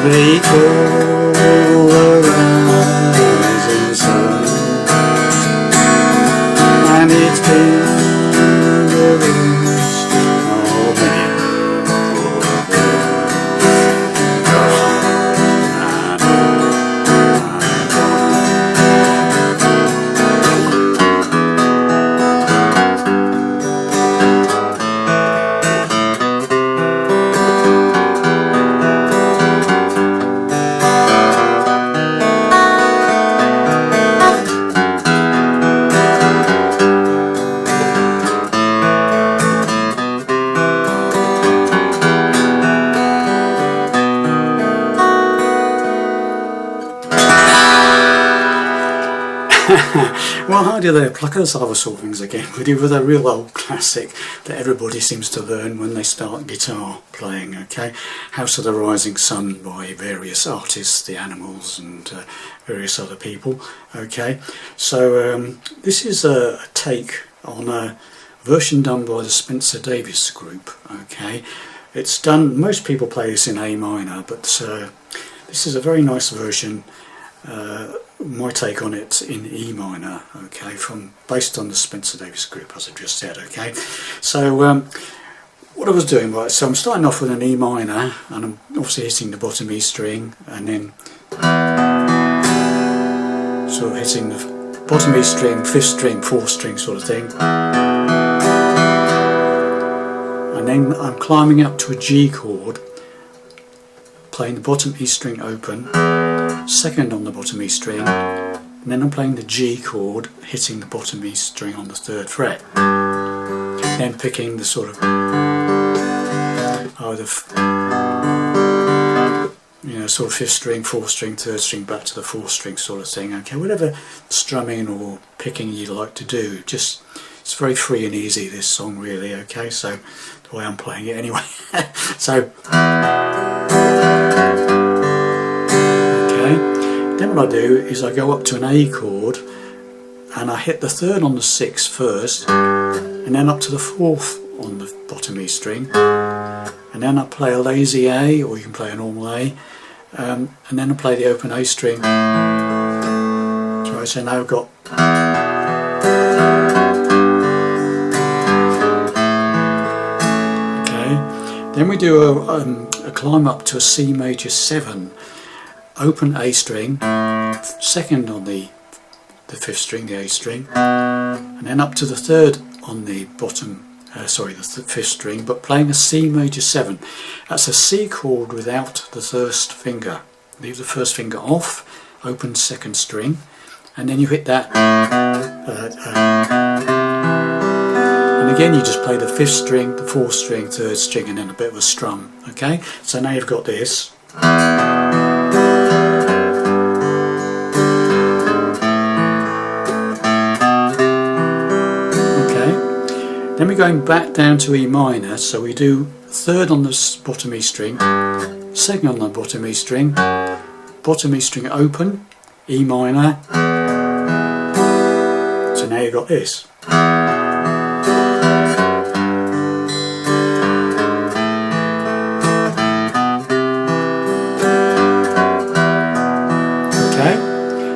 recall the rising sun, and it's been the rest of me. Well, hi there, pluckers. Other Solvings again with you with a real old classic that everybody seems to learn when they start guitar playing, okay? House of the Rising Sun by various artists, the Animals and various other people, okay? So this is a take on a version done by the Spencer Davis Group, okay? It's done, most people play this in A minor, but this is a very nice version. My take on it in E minor, okay, based on the Spencer Davis Group, as I just said, okay. So what I was doing, right, so I'm starting off with an E minor, and I'm obviously hitting the bottom E string, and then sort of hitting the bottom E string, 5th string, 4th string sort of thing, and then I'm climbing up to a G chord, playing the bottom E string open, 2nd on the bottom E string, and then I'm playing the G chord, hitting the bottom E string on the 3rd fret. Then picking the sort of either sort of 5th string, 4th string, 3rd string, back to the 4th string sort of thing. Okay, whatever strumming or picking you like to do, just it's very free and easy, this song, really. Okay, so the way I'm playing it anyway. So. Then what I do is I go up to an A chord and I hit the 3rd on the 6th first, and then up to the 4th on the bottom E string, and then I play a lazy A, or you can play a normal A, and then I play the open A string. So now I've got okay. Then we do a climb up to a C major 7. Open A string, 2nd on the 5th string, the A string, and then up to the 3rd on the bottom, the 5th string, but playing a C major 7. That's a C chord without the 1st finger. Leave the 1st finger off, open 2nd string, and then you hit that, and again you just play the 5th string, the 4th string, 3rd string, and then a bit of a strum. Okay, so now you've got this. Then we're going back down to E minor, so we do 3rd on the bottom E string, 2nd on the bottom E string open, E minor, so now you've got this. Okay,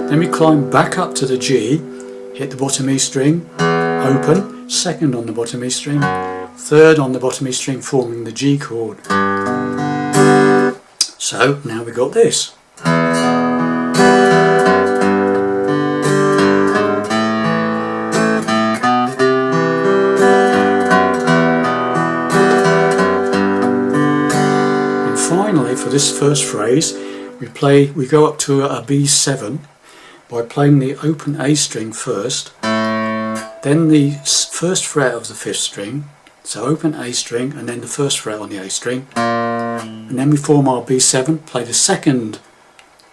then we climb back up to the G, hit the bottom E string, open, 2nd on the bottom E string, 3rd on the bottom E string, forming the G chord. So now we got this. And finally, for this first phrase, we go up to a B7 by playing the open A string first. Then the 1st fret of the 5th string, so open A string and then the 1st fret on the A string, and then we form our B7, play the 2nd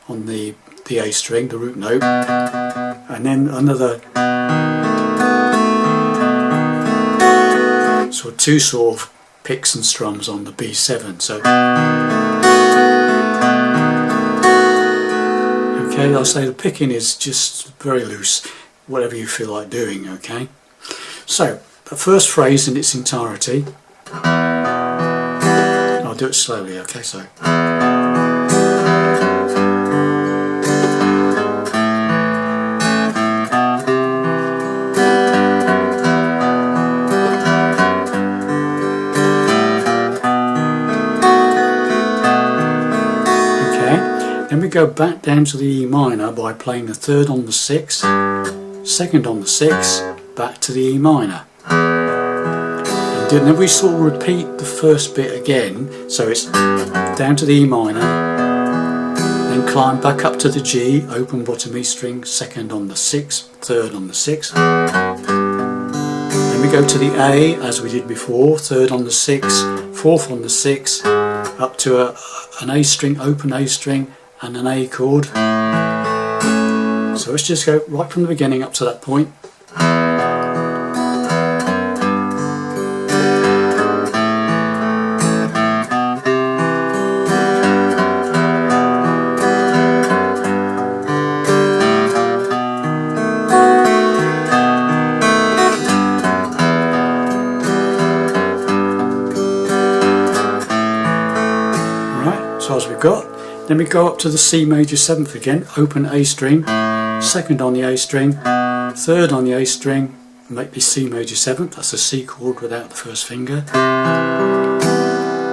on the A string, the root note, and then another sort of 2 sort of picks and strums on the B7. So okay, I'll say the picking is just very loose, whatever you feel like doing, okay? So, the first phrase in its entirety, I'll do it slowly, okay? So, we go back down to the E minor by playing the 3rd on the 6th, 2nd on the 6th, back to the E minor. And then we sort of repeat the first bit again, so it's down to the E minor, then climb back up to the G, open bottom E string, 2nd on the 6th, 3rd on the 6th. Then we go to the A as we did before, 3rd on the 6th, 4th on the 6th, up to an A string, open A string, and an A chord. So let's just go right from the beginning up to that point. So as we've got, then we go up to the C major 7th again, open A string, 2nd on the A string, 3rd on the A string, make the C major 7th, that's a C chord without the first finger.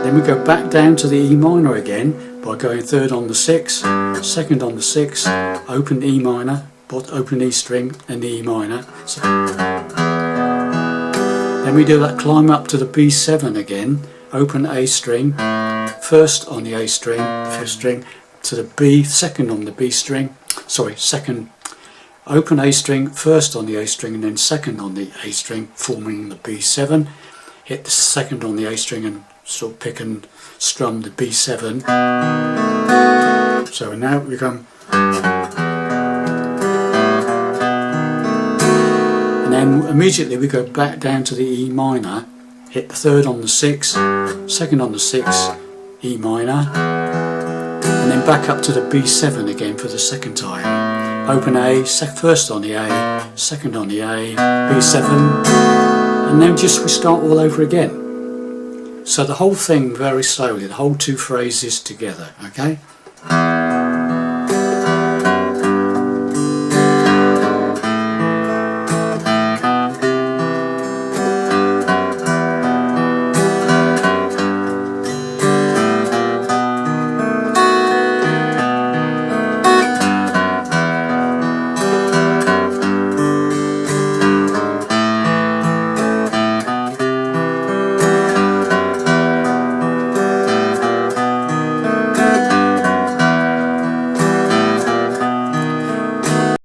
Then we go back down to the E minor again by going 3rd on the 6th, 2nd on the 6th, open E minor, open E string and the E minor. So then we do that climb up to the B7 again, open A string, 1st on the A string, 5th string, to the B, 2nd on the B string, sorry, 2nd, open A string, 1st on the A string and then 2nd on the A string, forming the B7, hit the 2nd on the A string and sort of pick and strum the B7. So now we come, and then immediately we go back down to the E minor, hit the 3rd on the 6th, 2nd on the 6th, E minor, and then back up to the B7 again for the 2nd time. Open A, 1st on the A, 2nd on the A, B7, and then just we start all over again. So the whole thing very slowly, the whole 2 phrases together, okay?